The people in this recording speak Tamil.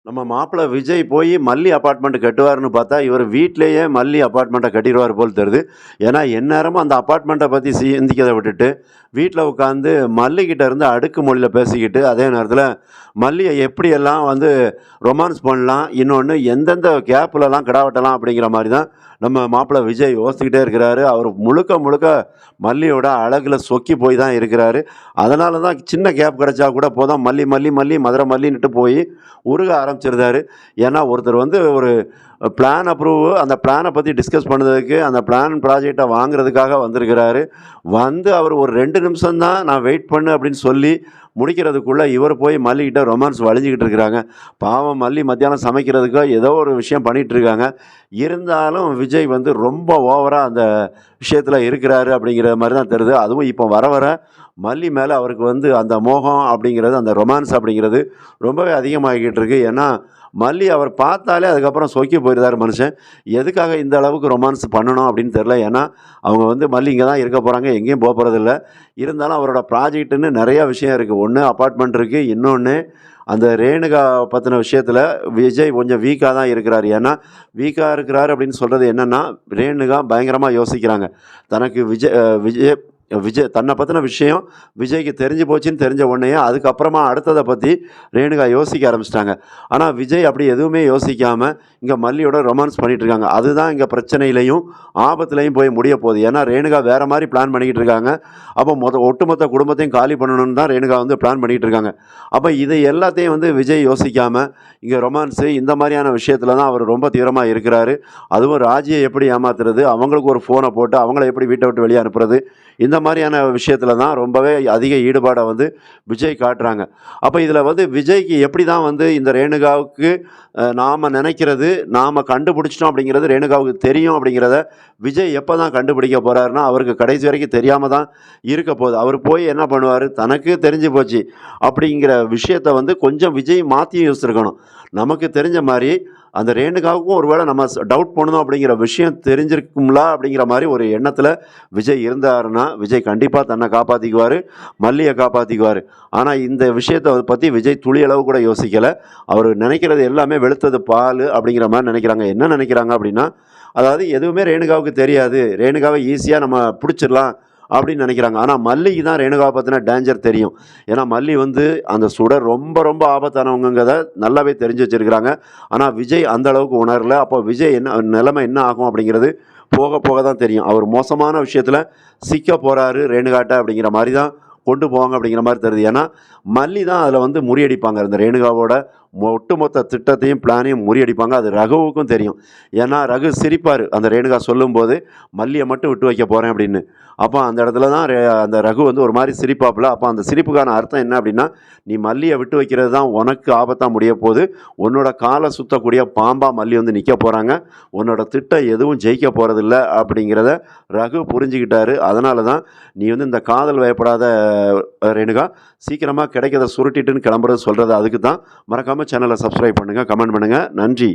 நம்ம மாப்பிள்ளை விஜய் போய் மல்லி அபார்ட்மெண்ட் கட்டுவாருன்னு பார்த்தா, இவர் வீட்லயே மல்லி அபார்ட்மெண்ட்ட கட்டிருவாரு போல தெரியுது. ஏன்னா, எந்நேரமும் அந்த அபார்ட்மெண்ட்ட பத்தி சிந்திக்கிறத விட்டுட்டு, வீட்ல உட்காந்து மல்லிகிட்ட இருந்து அடுக்குமொழியில பேசிக்கிட்டு, அதே நேரத்தில மல்லிய எப்படியெல்லாம் வந்து ரொமான்ஸ் பண்ணலாம், இன்னொன்னு எந்தெந்த கேப்லலாம் கிடா வெட்டலாம் அப்படிங்கிற மாரி தான் நம்ம மாப்பிள்ளை விஜய் யோசிச்சுக்கிட்டே இருக்கிறாரு. அவர் முழுக்க முழுக்க மல்லியோட அழகுல சொக்கி போய் தான் இருக்கிறாரு. அதனால தான் சின்ன கேப் கிடைச்சா கூட போதும் மல்லி, மல்லி, மல்லி, மதுரை மல்லின்னுட்டு போய் உருக ஆரம்பிச்சிருந்தாரு. ஏன்னா, ஒருத்தர் வந்து ஒரு பிளான் அப்ரூவ் அந்த பிளான பத்தி டிஸ்கஸ் பண்ணதுக்கு, அந்த பிளான் ப்ராஜெக்ட்ட வாங்குறதுக்காக வந்திருக்கிறாரு. வந்து அவர் ஒரு 2 நிமிஷம் தான் நான் வெயிட் பண்ணு அப்படின்னு சொல்லி முடிக்கிறதுக்குள்ள இவர் போய் மல்லிகிட்ட ரொமான்ஸ் வழிஞ்சுக்கிட்டு இருக்கிறாங்க. பாவம் மல்லி மத்தியானம் சமைக்கிறதுக்கோ ஏதோ ஒரு விஷயம் பண்ணிட்டு இருக்காங்க. இருந்தாலும் விஜய் வந்து ரொம்ப ஓவரா அந்த விஷயத்துல இருக்கிறாரு அப்படிங்கிற மாரி தான் தெரியுது. அதுவும் இப்போ வர வர மல்லி மேல அவருக்கு வந்து அந்த மோகம் அப்படிங்கிறது, அந்த ரொமான்ஸ் அப்படிங்கிறது ரொம்பவே அதிகமாகிக்கிட்டு இருக்கு. ஏன்னா, மல்லி அவர் பார்த்தாலே அதுக்கப்புறம் சொக்கி போயிருந்தாரு மனுஷன். எதுக்காக இந்த அளவுக்கு ரொமான்ஸ் பண்ணணும் அப்படின்னு தெரியல. ஏன்னா, அவங்க வந்து மல்லி இங்க தான் இருக்க போறாங்க. எங்கேயும் போறதில்ல. இருந்தாலும் அவரோட ப்ராஜெக்ட்ன்னு நெறைய விஷயம் இருக்கு. ஒண்ணு அபார்ட்மெண்ட் இருக்கு. இன்னொன்னு அந்த ரேணுகா பத்தின விஷயத்துல விஜய் கொஞ்சம் வீக்கா தான் இருக்கிறாரு. ஏன்னா, வீக்கா இருக்கிறாரு அப்படின்னு சொல்றது என்னன்னா, ரேணுகா பயங்கரமா யோசிக்கிறாங்க. தனக்கு விஜய் விஜய் தன்னை பத்தின விஷயம் விஜய்க்கு தெரிஞ்சு போச்சுன்னு தெரிஞ்ச உடனேயே, அதுக்கப்புறமா அடுத்தத பத்தி ரேணுகா யோசிக்க ஆரம்பிச்சுட்டாங்க. ஆனா, விஜய் அப்படி எதுவுமே யோசிக்காம, இங்க மல்லியோட ரொமான்ஸ் பண்ணிட்டு இருக்காங்க. அதுதான் இங்க பிரச்சனையிலயும், ஆபத்துலயும் போய் முடிய போகுது. ஏன்னா, ரேணுகா வேற மாரி பிளான் பண்ணிக்கிட்டு இருக்காங்க. அப்போ ஒட்டுமொத்த குடும்பத்தையும் காலி பண்ணணும்னு தான் ரேணுகா வந்து பிளான் பண்ணிட்டு இருக்காங்க. அப்ப இதை எல்லாத்தையும் வந்து விஜய் யோசிக்காம, இங்க ரொமான்ஸு இந்த மாரியான விஷயத்துல தான் அவர் ரொம்ப தீவிரமா இருக்கிறாரு. அதுவும் ராஜிய எப்படி ஏமாத்துறது, அவங்களுக்கு ஒரு ஃபோன போட்டு அவங்கள எப்படி வீட்ட விட்டு வெளிய அனுப்புறது, இந்த மாரியான விஷயத்துல தான் ரொம்பவே அதிக ஈடுபாட வந்து விஜய் காட்டுறாங்க. அப்ப இதுல வந்து விஜய்க்கு எப்படி தான் வந்து இந்த ரேணுகாவுக்கு நாம நெனைக்கிறது, நாம கண்டுபிடிச்சிட்டோம் அப்படிங்கிறது ரேணுகாவுக்கு தெரியும் அப்படிங்கிறத விஜய் எப்ப தான் கண்டுபிடிக்க போறாருன்னா, அவருக்கு கடைசி வரைக்கும் தெரியாம தான் இருக்க போகுது. அவரு போய் என்ன பண்ணுவாரு, தனக்கு தெரிஞ்சு போச்சு அப்படிங்கிற விஷயத்த வந்து கொஞ்சம் விஜய் மாத்தியும் யோசிச்சிருக்கணும். நமக்கு தெரிஞ்ச மாரி அந்த ரேணுகாவுக்கும் ஒரு வேளை நம்ம டவுட் பண்ணணும் அப்படிங்கிற விஷயம் தெரிஞ்சிருக்கும்லா அப்படிங்கிற மாரி ஒரு எண்ணத்துல விஜய் இருந்தாருன்னா, விஜய் கண்டிப்பா தன்னை காப்பாத்திக்குவாரு, மல்லிய காப்பாத்திக்குவாரு. ஆனா இந்த விஷயத்த பத்தி விஜய் துளியளவு கூட யோசிக்கல. அவரு நெனைக்கிறது எல்லாமே வெளுத்தது பாலு அப்படிங்கிற மாரி நெனைக்கிறாங்க. என்ன நெனைக்கிறாங்க அப்படின்னா, அதாவது எதுவுமே ரேணுகாவுக்கு தெரியாது. ரேணுகாவ ஈஸியா நம்ம புடிச்சிடலாம் அப்படின்னு நெனைக்கிறாங்க. ஆனா மல்லிக்கு தான் ரேணுகாவ பத்தின டேஞ்சர் தெரியும். ஏன்னா மல்லி வந்து அந்த சுடர் ரொம்ப ரொம்ப ஆபத்தானவங்கங்கிறத நல்லாவே தெரிஞ்சு வச்சிருக்கிறாங்க. ஆனா விஜய் அந்த அளவுக்கு உணரல. அப்போ விஜய் என்ன நிலைமை என்ன ஆகும் அப்படிங்கிறது போக போக தான் தெரியும். அவர் மோசமான விஷயத்துல சிக்க போறாரு ரேணுகாட்ட அப்படிங்கிற மாரி தான் கொண்டு போவாங்க அப்படிங்கிற மாரி தெரியுது. ஏன்னா, மல்லி தான் அதில வந்து முறியடிப்பாங்க. அந்த ரேணுகாவோட ஒட்டுமொத்த திட்டத்தையும், பிளானையும் முறியடிப்பாங்க. அது ரகுவுக்கும் தெரியும். ஏன்னா, ரகு சிரிப்பாரு. அந்த ரேணுகா சொல்லும்போது, "மல்லிய மட்டும் விட்டு வைக்க போறேன்" அப்படின்னு. அப்ப அந்த இடத்துல தான் அந்த ரகு வந்து ஒரு மாரி சிரிப்பாப்புல. அப்ப அந்த சிரிப்புக்கான அர்த்தம் என்ன அப்படின்னா, "நீ மல்லிய விட்டு வைக்கிறது தான் உனக்கு ஆபத்தா முடியப் போது. உன்னோட கால சுத்தக்கூடிய பாம்பா மல்லி வந்து நிக்க போறாங்க. உன்னோட திட்டம் எதுவும் ஜெயிக்க போறதில்ல" அப்படிங்கிறத ரகு புரிஞ்சுக்கிட்டாரு. அதனால தான், "நீ வந்து இந்த காதல் வயப்படாத ரேணுகா, சீக்கிரமா கிடைக்கிறத சுருட்டிட்டுன்னு கிளம்புறது" சொல்றது அதுக்கு தான். மறக்காம சேனலை சப்ஸ்கிரைப் பண்ணுங்க, கமெண்ட் பண்ணுங்க. நன்றி.